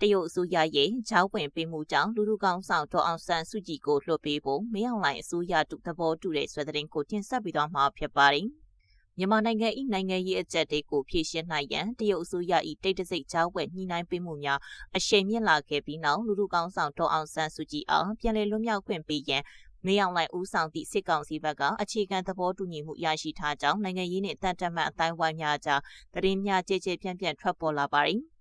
တရုတ်အစိုးရရဲ့ဂျောင်းဝင်ပေးမှုကြောင့်လူထုကောင်းဆောင်ဒေါ်အောင်ဆန်းစုကြည်ကိုလွှတ်ပေးဖို့မင်းအောင်လှိုင်အစိုးရတူသဘောတူတဲ့ဆွဲသတင်းကိုတင်ဆက်ပြီးတော့မှာဖြစ်ပါတယ်။မြန်မာနိုင်ငံ၏နိုင်ငံရေးအကြက်တွေကိုဖြည့်ရှင်းနိုင်ရန်တရုတ်အစိုးရ၏တိတ်တဆိတ်ဂျောင်းဝင်ညှိနှိုင်းပေးမှုများအရှိန်မြင့်လာခဲ့ပြီးနောက်လူထုကောင်းဆောင်ဒေါ်အောင်ဆန်းစုကြည်အားပြန်လည်လွတ်မြောက်ခွင့်ပေးရန်မင်းအောင်လှိုင်ဦးဆောင်သည့်စစ်ကောင်စီဘက်ကအခြေခံသဘောတူညီမှုရရှိထားကြောင်းနိုင်ငံရေးနှင့်တန်တမန်အတိုင်းဝိုင်းများကြားသတင်းများကြဲကြဲပြန့်ပြန့်ထွက်ပေါ်လာပါတယ်။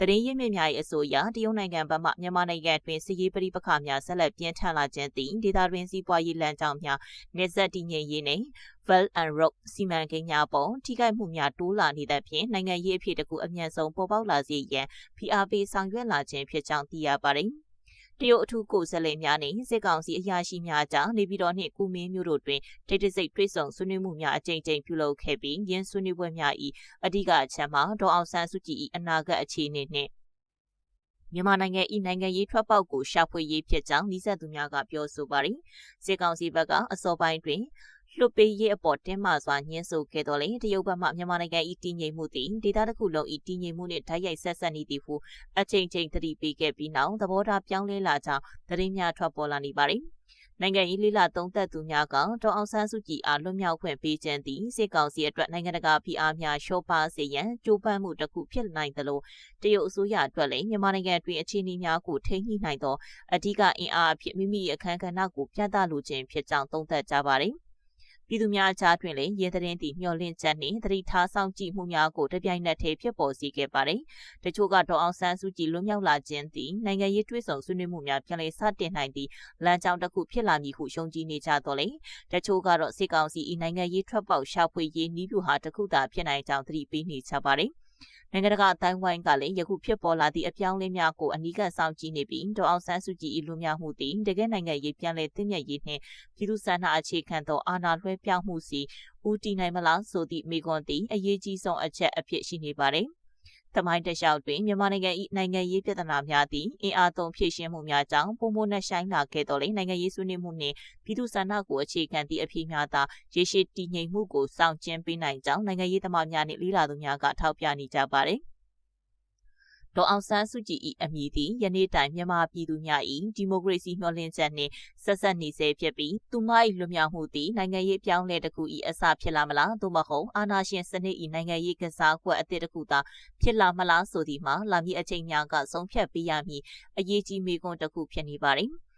သတင်းရင်းမြစ်များ၏အဆိုအရတရုတ်နိုင်ငံဘက်မှမြန်မာနိုင်ငံတွင်စစ်ရေးပဋိပက္ခများဆက်လက်ပြင်းထန်လာခြင်းသည်ဒေသတွင်းစီးပွားရေးလမ်းကြောင်းများနေဆက်တည်ငြိမ်ရေးနှင့် Belt and Road စီမံကိန်းများပေါ်ထိခိုက်မှုများတိုးလာနေသဖြင့်နိုင်ငံရေးအဖြစ်တကူအမြန်ဆုံးပေါ်ပေါက်လာစေရန်ဖိအားပေးဆောင်ရွက်လာခြင်းဖြစ်ကြောင်းသိရပါသည်တရုတ်အထူးကိုယ်စားလှယ်များနှင့်စစ်ကောင်စီအရာရှိများကြားနေပြည်တော်နှင့်ကူမင်းမြို့တို့တွင်တိတ်တဆိတ်တွေ့ဆုံဆွေးနွေးမှုများအကြိမ်ကြိမ်ပြုလုပ်ခဲ့ပြီးရင်းဆွေးနွေးပွဲများ၏အဓိကအချက်မှာဒေါ်အောင်ဆန်းစုကြည်၏အနာဂတ်အခြေအနေနှင့်မြန်မာနိုင်ငံ၏နိုင်ငံရေးထွက်ပေါက်ကိုရှာဖွေရေးဖြစ်ကြောင်းနှိစက်သူများကပြောဆိုပါသည်စစ်ကောင်စီဘက်ကအစောပိုင်းတွင်လွတ်ပေးရေးအပေါ်တင်းမာစွာညှင်းဆိုခဲ့တော်လေတရုတ်ဘက်မှမြန်မာနိုင်ငံ၏တည်ငြိမ်မှုသည်ဒေသတစ်ခုလုံး၏တည်ငြိမ်မှုနှင့်ဓာတ်ရိုက်ဆက်ဆက်နေသည်ဟုအချိန်ချင်းသတိပေးခဲ့ပြီးနောက်သဘောထားပြောင်းလဲလာကြောင်းသတင်းများထွက်ပေါ်လာနေပါသည်နိုင်ငံရေးလေးလာသုံးသက်သူများကဒေါ်အောင်ဆန်းစုကြည်အားလွတ်မြောက်ခွင့်ပေးခြင်းသည်စစ်ကောင်စီအတွက်နိုင်ငံတကာဖိအားများလျှော့ပါစေရန်ကြိုးပမ်းမှုတစ်ခုဖြစ်နိုင်သလိုတရုတ်အစိုးရအတွက်လည်းမြန်မာနိုင်ငံတွင်အခြေအနေများကိုထိန်းညှိနိုင်သောအဓိကအင်အားအဖြစ်မိမိရဲ့အခမ်းကဏ္ဍကိုပြသလိုခြင်းဖြစ်ကြောင်းသုံးသပ်ကြပါသည်ပြည်သူများကြားတွင်လည်းရဲသတင်းသည်မျှော်လင့်ချက်နှင့်သတိထားဆောင်ကြည့်မှုများကိုတပြိုင်နက်တည်းဖြစ်ပေါ်စေခဲ့ပါတယ်။တချို့ကဒေါ်အောင်ဆန်းစုကြည်လွတ်မြောက်လာခြင်းသည်နိုင်ငံရေးတွဲဆောင်ဆွေးနွေးမှုများပြန်လည်စတင်နိုင်သည့်လမ်းကြောင်းတစ်ခုဖြစ်လာမည်ဟုယုံကြည်နေကြတော့လေ။တချို့ကတော့စစ်ကောင်စီ၏နိုင်ငံရေးထွက်ပေါက်ရှာဖွေရေးနည်းဗျူဟာတစ်ခုသာဖြစ်နိုင်ကြောင်းသတိပေးနေကြပါတယ်။နိုင်ငံတကာအတိုင်းဝိုင်းကလည်းယခုဖြစ်ပေါ်လာသည့်အပြောင်းအလဲများကိုအနီးကပ်စောင့်ကြည့်နေပြီးဒေါ်အောင်ဆန်းစုကြည်၏လူမျိုးမှုသည်တကယ်နိုင်ငံရေးပြန်လည်သိမြတ်ရေးနှင့်ပြည်သူ့ဆန္ဒအခြေခံသောအာဏာလွှဲပြောင်းမှုစီဦးတည်နိုင်မလားဆိုသည့်မေးခွန်းသည်အရေးကြီးဆုံးအချက်အဖြစ်ရှိနေပါသည်။သမိုင်းတလျှောက်တွင်မြန်မာနိုင်ငံ၏နိုင်ငံရေးပြဿနာများသည့်အင်အားသုံးဖြည့်ရှင်းမှုများကြောင့်ပုံမနှက်ဆိုင်လာခဲ့တော်လေနိုင်ငံရေးဆွေးနွေးမှုနှင့်ပြည်သူ့ဆန္ဒကိုအခြေခံသည့်အဖြစ်များသာရေရှည်တည်ငြိမ်မှုကိုစောင့်ကျဉ်ပေးနိုင်ကြောင်းနိုင်ငံရေးသမားများနှင့်လေးလာသူများကထောက်ပြနေကြပါသည်။ဒေါ်အောင်ဆန်းစုကြည်၏အမည်သည်ယနေ့တိုင်မြန်မာပြည်သူများ၏ဒီမိုကရေစီမျှော်လင့်ချက်နှင့်ဆက်ဆက်နေစေဖြစ်ပြီးသူမ၏လွတ်မြောက်မှုသည်နိုင်ငံရေးပြောင်းလဲတစ်ခု၏အစဖြစ်လာမလားသို့မဟုတ်အာဏာရှင်စနစ်၏နိုင်ငံရေးကစားကွက်အသစ်တစ်ခုသာဖြစ်လာမလားဆိုသည်မှာလာမည့်အချိန်များကဆုံးဖြတ်ပေးရမည်အရေးကြီးမေးခွန်းတစ်ခုဖြစ်နေပါသည်။